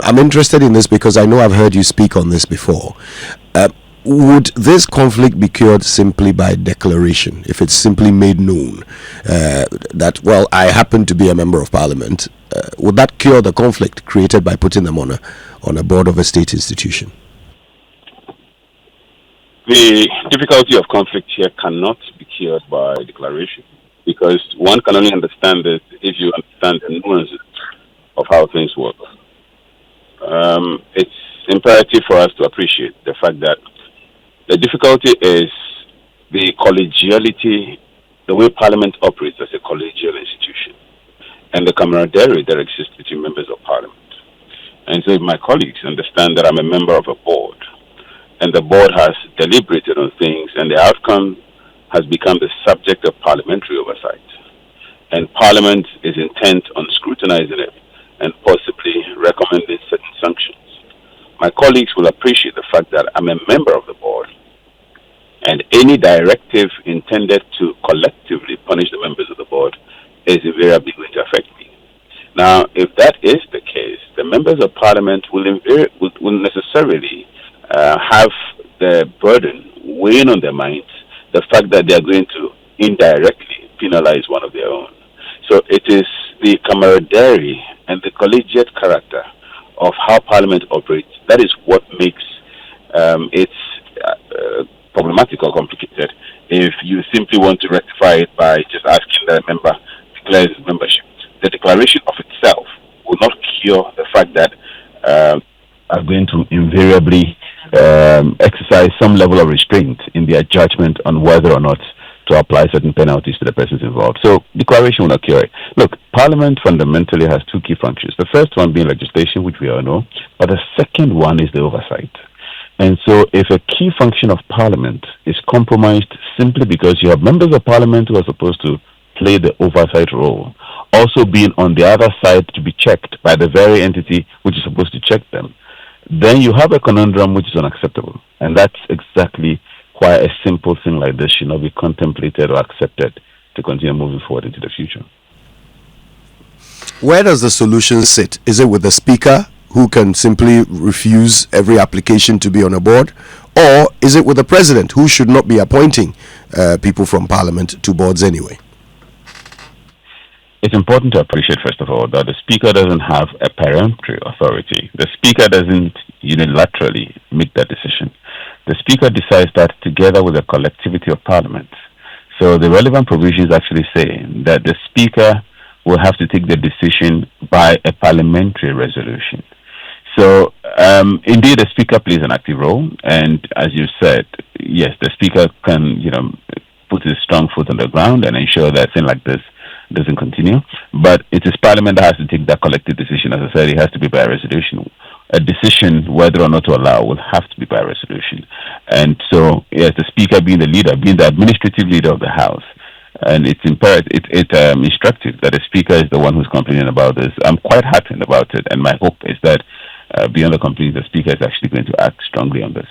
I'm interested in this because I know I've heard you speak on this before. Would this conflict be cured simply by declaration, if it's simply made known that, well, I happen to be a member of parliament? Would that cure the conflict created by putting them on a board of a state institution? The difficulty of conflict here cannot be cured by declaration, because one can only understand this if you understand the nuances of how things work. It's imperative for us to appreciate the fact that the difficulty is the collegiality, the way Parliament operates as a collegial institution, and the camaraderie that exists between members of Parliament. And so if my colleagues understand that I'm a member of a board, and the board has deliberated on things, and the outcome has become the subject of parliamentary oversight, and Parliament is intent on scrutinizing it and possibly recommending certain sanctions, my colleagues will appreciate the fact that I'm a member of the board, and any directive intended to collectively punish the members of the board is invariably going to affect me. Now, if that is the case, the members of Parliament will necessarily have the burden weighing on their minds the fact that they are going to indirectly penalize one of their own. So it is the camaraderie and the collegiate character of how Parliament operates that is what makes it problematic or complicated if you simply want to rectify it by just asking that a member declares his membership. The declaration of itself will not cure the fact that are going to invariably exercise some level of restraint in their judgment on whether or not to apply certain penalties to the persons involved. So declaration will not cure it. Look, Parliament fundamentally has two key functions. The first one being legislation, which we all know, but the second one is the oversight. And so if a key function of Parliament is compromised simply because you have members of Parliament who are supposed to play the oversight role, also being on the other side to be checked by the very entity which is supposed to check them, then you have a conundrum which is unacceptable. And that's exactly why a simple thing like this should not be contemplated or accepted to continue moving forward into the future. Where does the solution sit? Is it with the Speaker, who can simply refuse every application to be on a board? Or is it with the President, who should not be appointing people from Parliament to boards anyway? It's important to appreciate, first of all, that the Speaker doesn't have a peremptory authority. The Speaker doesn't unilaterally make that decision. The Speaker decides that together with the collectivity of Parliament. So the relevant provisions actually say that the Speaker will have to take the decision by a parliamentary resolution. So, indeed, the Speaker plays an active role, and as you said, yes, the Speaker can, put his strong foot on the ground and ensure that thing like this doesn't continue. But it is Parliament that has to take that collective decision. As I said, it has to be by a resolution. A decision whether or not to allow will have to be by resolution. And so, yes, the Speaker being the leader, being the administrative leader of the House, and it's imperative, instructive that the Speaker is the one who's complaining about this. I'm quite heartened about it, and my hope is that beyond the complaint, the Speaker is actually going to act strongly on this.